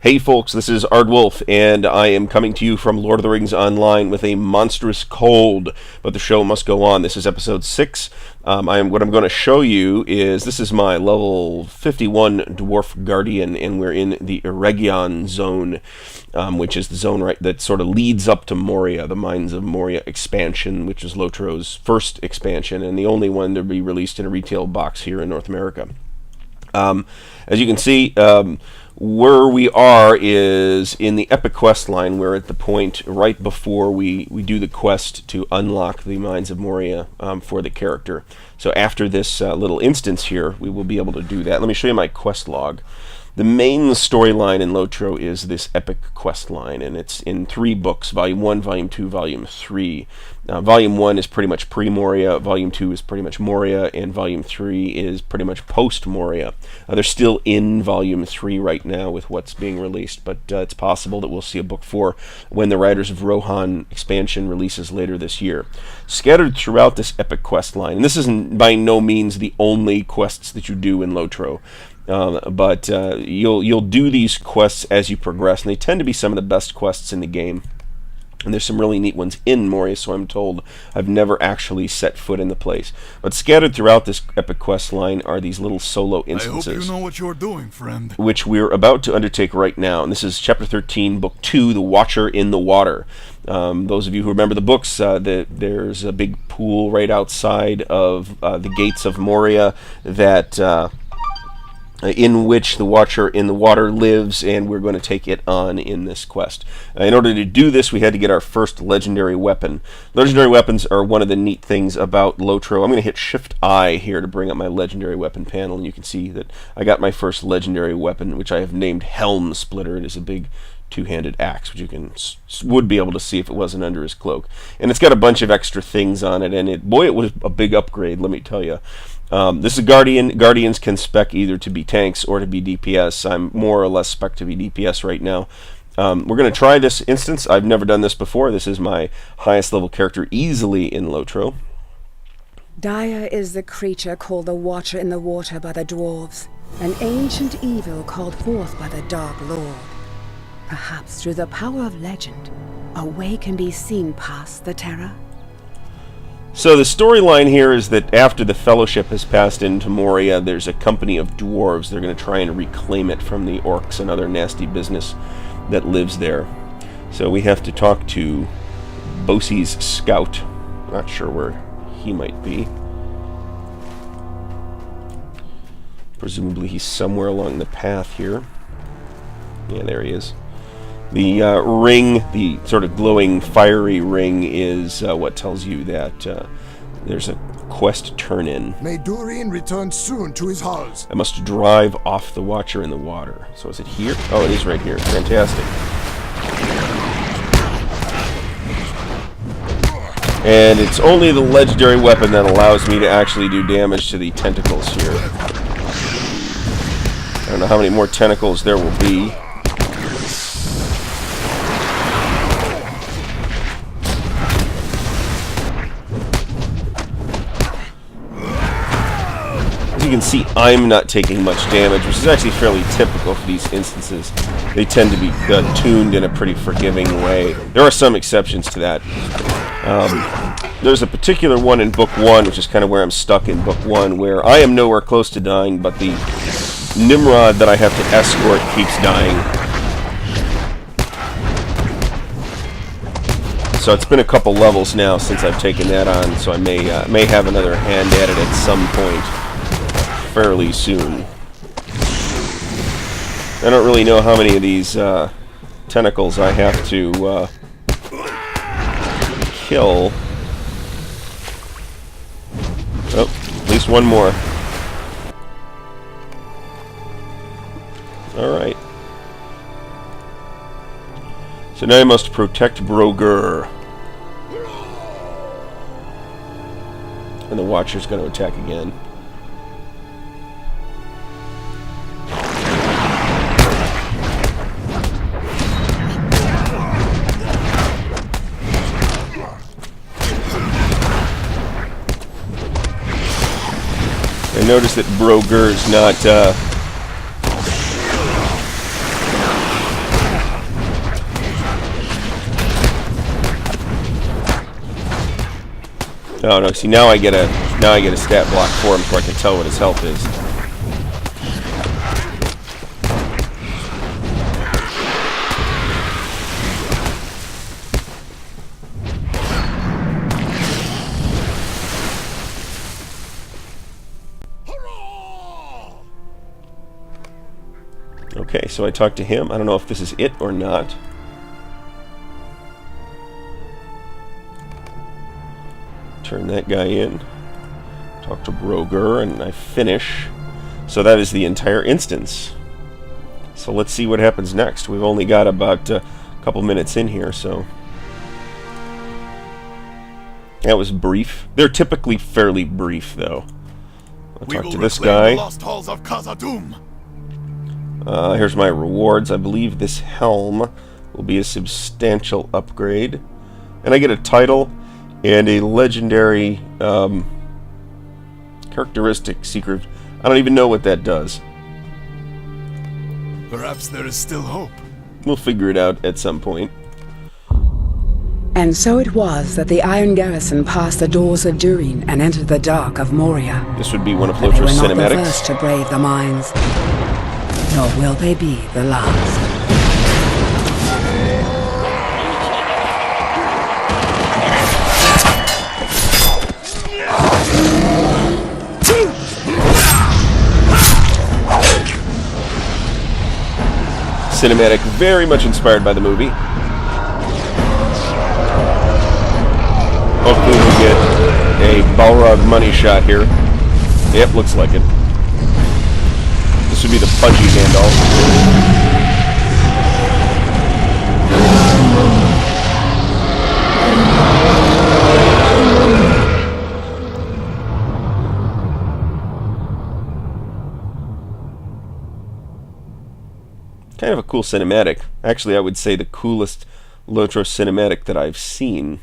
Hey folks, this is Ardwulf, and I am coming to you from Lord of the Rings Online with a monstrous cold, but the show must go on. This is episode 6. What I'm going to show you is, this is my level 51 Dwarf Guardian, and we're in the Eregion zone, which is the zone that sort of leads up to Moria, the Mines of Moria expansion, which is Lotro's first expansion, and the only one to be released in a retail box here in North America. As you can see, where we are is in the epic quest line. We're at the point right before we do the quest to unlock the Mines of Moria for the character. So after this little instance here, we will be able to do that. Let me show you my quest log. The main storyline in Lotro is this epic quest line, and it's in 3 books, Volume 1, Volume 2, Volume 3. Volume 1 is pretty much pre-Moria, Volume 2 is pretty much Moria, and Volume 3 is pretty much post-Moria. They're still in Volume 3 right now with what's being released, but it's possible that we'll see a Book 4 when the Riders of Rohan expansion releases later this year. Scattered throughout this epic quest line, and this isn't by no means the only quests that you do in Lotro, but you'll do these quests as you progress, and they tend to be some of the best quests in the game. And there's some really neat ones in Moria, so I'm told. I've never actually set foot in the place. But scattered throughout this epic quest line are these little solo instances. I hope you know what you're doing, friend. Which we're about to undertake right now. And this is Chapter 13, Book 2, The Watcher in the Water. Those of you who remember the books, there's a big pool right outside of the gates of Moria that... in which the Watcher in the Water lives, and we're going to take it on in this quest. In order to do this, we had to get our first legendary weapon. Legendary weapons are one of the neat things about Lotro. I'm going to hit Shift-I here to bring up my legendary weapon panel, and you can see that I got my first legendary weapon, which I have named Helm Splitter. It is a big two-handed axe, which you would be able to see if it wasn't under his cloak. And it's got a bunch of extra things on it, and it was a big upgrade, let me tell you. This is Guardian. Guardians can spec either to be tanks or to be DPS. I'm more or less spec to be DPS right now. We're going to try this instance. I've never done this before. This is my highest level character easily in Lotro. Dire is the creature called the Watcher in the Water by the dwarves, an ancient evil called forth by the Dark Lord. Perhaps through the power of legend, a way can be seen past the terror. So the storyline here is that after the Fellowship has passed into Moria, there's a company of dwarves. They're going to try and reclaim it from the orcs and other nasty business that lives there. So we have to talk to Bosie's scout. Not sure where he might be. Presumably he's somewhere along the path here. Yeah, there he is. The ring, the sort of glowing, fiery ring, is what tells you that there's a quest turn-in. May Durin return soon to his halls. I must drive off the Watcher in the Water. So is it here? Oh, it is right here. Fantastic. And it's only the legendary weapon that allows me to actually do damage to the tentacles here. I don't know how many more tentacles there will be. You can see I'm not taking much damage, which is actually fairly typical for these instances. They tend to be tuned in a pretty forgiving way. There are some exceptions to that. There's a particular one in Book 1, which is kind of where I'm stuck in Book 1, where I am nowhere close to dying, but the Nimrod that I have to escort keeps dying. So it's been a couple levels now since I've taken that on, so I may have another hand at it at some point. Fairly soon. I don't really know how many of these tentacles I have to kill. Oh, at least one more. Alright. So now I must protect Brogur. And the Watcher's going to attack again. I noticed that Brogur's not Oh no! See, now I get a stat block for him, so I can tell what his health is. Okay, so I talked to him. I don't know if this is it or not. Turn that guy in. Talk to Broger, and I finish. So that is the entire instance. So let's see what happens next. We've only got about a couple minutes in here, so... That was brief. They're typically fairly brief, though. I'll talk to this guy. The lost halls of Khazad-dûm. Here's my rewards. I believe this helm will be a substantial upgrade. And I get a title and a legendary characteristic secret. I don't even know what that does. Perhaps there is still hope. We'll figure it out at some point. And so it was that the Iron Garrison passed the doors of Durin and entered the dark of Moria. This would be one of But they were Lotra's not the cinematics. first to brave the mines, nor will they be the last. Cinematic, very much inspired by the movie. Hopefully we'll get a Balrog money shot here. Yep, looks like it. This would be the punchy Gandalf. Kind of a cool cinematic. Actually, I would say the coolest Lotra cinematic that I've seen.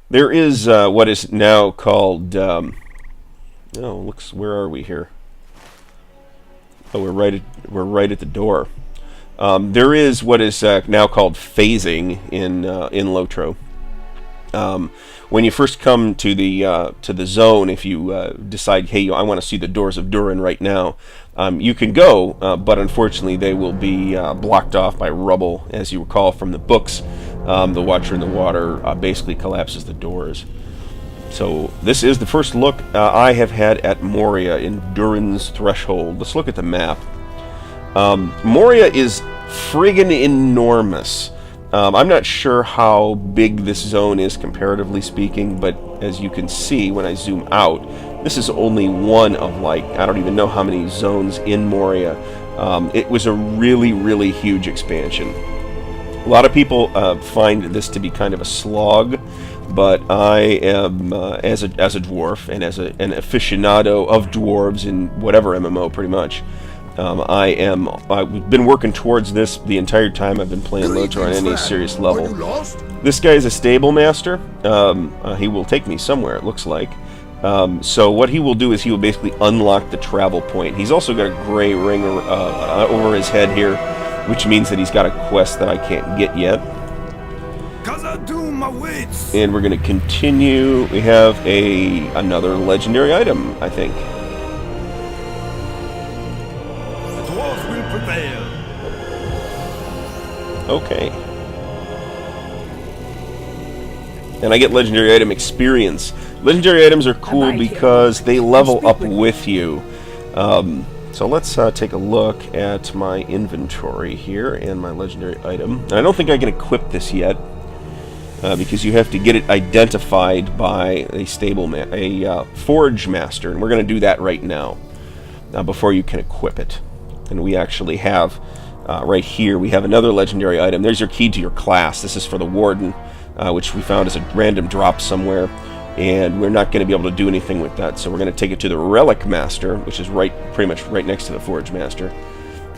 There is what is now called... oh, looks. Where are we here? Oh, we're right at the door. There is what is now called phasing in Lotro. When you first come to the zone, if you decide, hey, I want to see the doors of Durin right now, you can go, but unfortunately they will be blocked off by rubble, as you recall from the books. The Watcher in the Water basically collapses the doors. So this is the first look I have had at Moria in Durin's Threshold. Let's look at the map. Moria is friggin' enormous. I'm not sure how big this zone is comparatively speaking, but as you can see when I zoom out, this is only one of, like, I don't even know how many zones in Moria. It was a really, really huge expansion. A lot of people find this to be kind of a slog, but I am, as a dwarf and as an aficionado of dwarves in whatever MMO pretty much, I've been working towards this the entire time I've been playing Lotra on any serious level. This guy is a stable master. He will take me somewhere, it looks like. So what he will do is he will basically unlock the travel point. He's also got a gray ring over his head here, which means that he's got a quest that I can't get yet. And we're going to continue. We have another legendary item, I think. Okay. And I get legendary item experience. Legendary items are cool because they level up with you. So let's take a look at my inventory here and my legendary item. And I don't think I can equip this yet because you have to get it identified by a forge master, and we're going to do that right now before you can equip it. And we actually have right here, we have another legendary item. There's your key to your class. This is for the Warden, which we found as a random drop somewhere. And we're not going to be able to do anything with that. So we're going to take it to the Relic Master, which is pretty much right next to the Forge Master,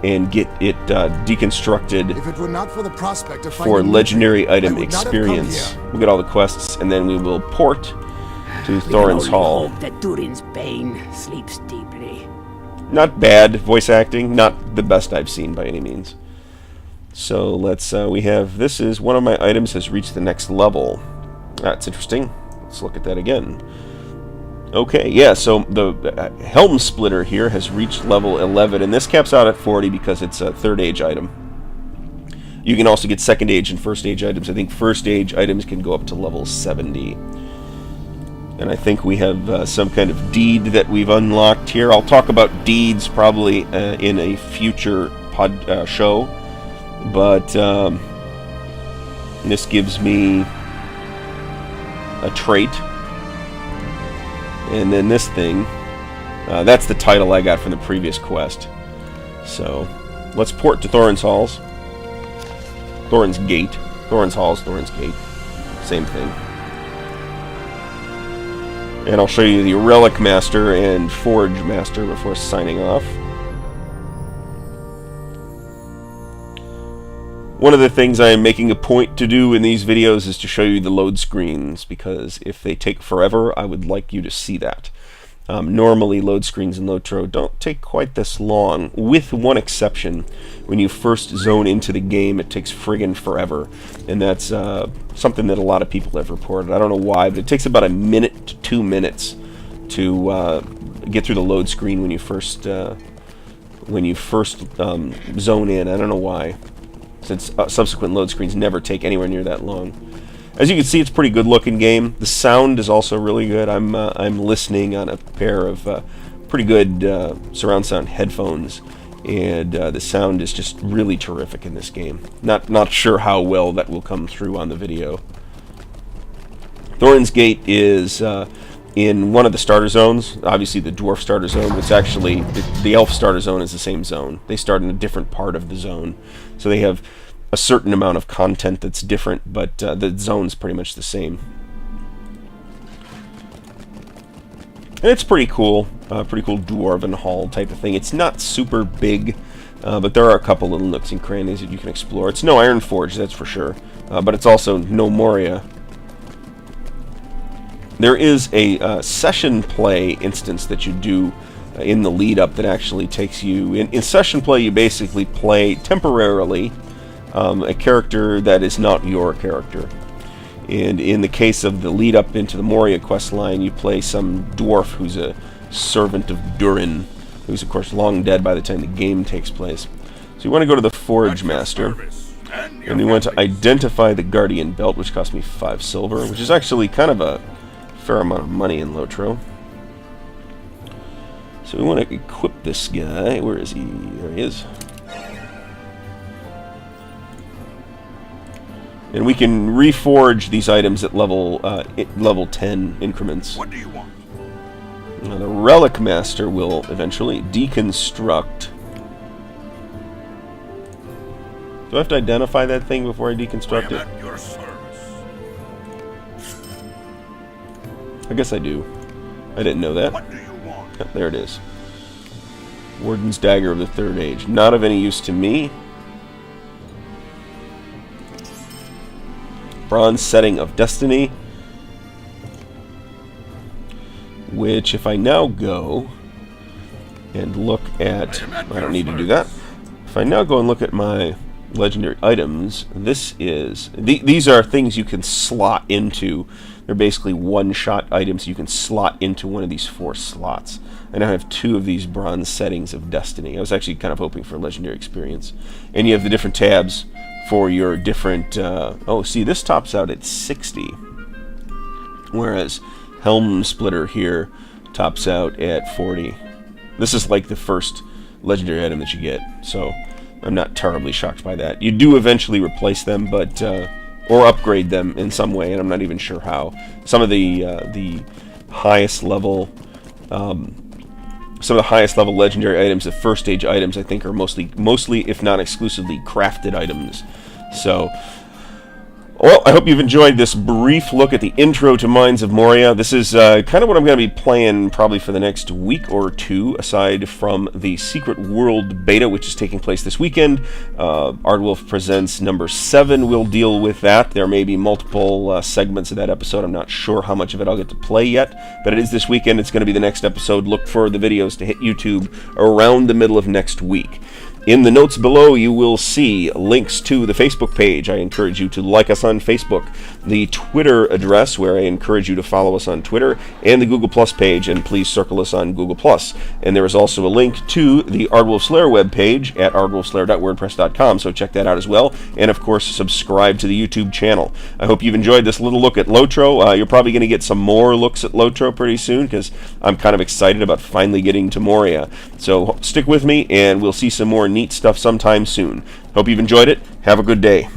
and get it deconstructed If it were not for the prospect of for finding legendary nothing, item I would not have come experience. here. We'll get all the quests, and then we will port to We Thorin's can only Hall. hope that Durin's bane sleeps deeply. Not bad voice acting, not the best I've seen by any means. So let's, we have, this is, one of my items has reached the next level. That's interesting. Let's look at that again. Okay, yeah, so the Helm Splitter here has reached level 11, and this caps out at 40 because it's a third age item. You can also get second age and first age items. I think first age items can go up to level 70. And I think we have some kind of deed that we've unlocked here. I'll talk about deeds probably in a future show. But this gives me a trait. And then this thing, that's the title I got from the previous quest. So, let's port to Thorin's Halls. Thorin's Gate. Thorin's Halls, Thorin's Gate. Same thing. And I'll show you the Relic Master and Forge Master before signing off. One of the things I'm making a point to do in these videos is to show you the load screens, because if they take forever, I would like you to see that. Normally, load screens in Lotro don't take quite this long, with one exception. When you first zone into the game, it takes friggin' forever, and that's something that a lot of people have reported. I don't know why, but it takes about a minute to 2 minutes to get through the load screen when you first zone in. I don't know why, since subsequent load screens never take anywhere near that long. As you can see, it's a pretty good looking game. The sound is also really good. I'm listening on a pair of pretty good surround sound headphones, and the sound is just really terrific in this game. Not sure how well that will come through on the video. Thorin's Gate is in one of the starter zones. Obviously the dwarf starter zone. It's actually the elf starter zone is the same zone. They start in a different part of the zone, so they have a certain amount of content that's different, but the zone's pretty much the same. And it's pretty cool dwarven hall type of thing. It's not super big, but there are a couple little nooks and crannies that you can explore. It's no Ironforge, that's for sure, but it's also no Moria. There is a session play instance that you do in the lead up that actually takes you in session play. You basically play temporarily a character that is not your character. And in the case of the lead up into the Moria quest line, you play some dwarf who's a servant of Durin, who's of course long dead by the time the game takes place. So you want to go to the Forge Master, and you want to identify the Guardian Belt, which cost me 5 silver, which is actually kind of a fair amount of money in Lotro. So we want to equip this guy. Where is he? There he is. And we can reforge these items at level 10 increments. What do you want? Now, the Relic Master will eventually deconstruct. Do I have to identify that thing before I deconstruct it? At your service. I guess I do. I didn't know that. What do you want? Oh, there it is. Warden's Dagger of the Third Age. Not of any use to me. Bronze Setting of Destiny, which if I now go and look at, I don't need to do that. If I now go and look at my legendary items, this is, these are things you can slot into. They're basically one-shot items you can slot into one of these 4 slots. I now have 2 of these Bronze Settings of Destiny. I was actually kind of hoping for legendary experience. And you have the different tabs for your different, oh, see, this tops out at 60, whereas Helm Splitter here tops out at 40. This is like the first legendary item that you get, so I'm not terribly shocked by that. You do eventually replace them, but or upgrade them in some way, and I'm not even sure how. Some of the highest level legendary items, the first stage items, I think are mostly, if not exclusively, crafted items. So, well, I hope you've enjoyed this brief look at the intro to Mines of Moria. This is kind of what I'm going to be playing probably for the next week or 2, aside from the Secret World beta, which is taking place this weekend. Ardwulf Presents number 7 will deal with that. There may be multiple segments of that episode. I'm not sure how much of it I'll get to play yet, but it is this weekend. It's going to be the next episode. Look for the videos to hit YouTube around the middle of next week. In the notes below, you will see links to the Facebook page. I encourage you to like us on Facebook, the Twitter address, where I encourage you to follow us on Twitter, and the Google Plus page, and please circle us on Google Plus. And there is also a link to the Ardwulf's Lair webpage at ardwulfslair.wordpress.com, so check that out as well. And of course, subscribe to the YouTube channel. I hope you've enjoyed this little look at Lotro. You're probably going to get some more looks at Lotro pretty soon, because I'm kind of excited about finally getting to Moria. So stick with me, and we'll see some more neat stuff sometime soon. Hope you've enjoyed it. Have a good day.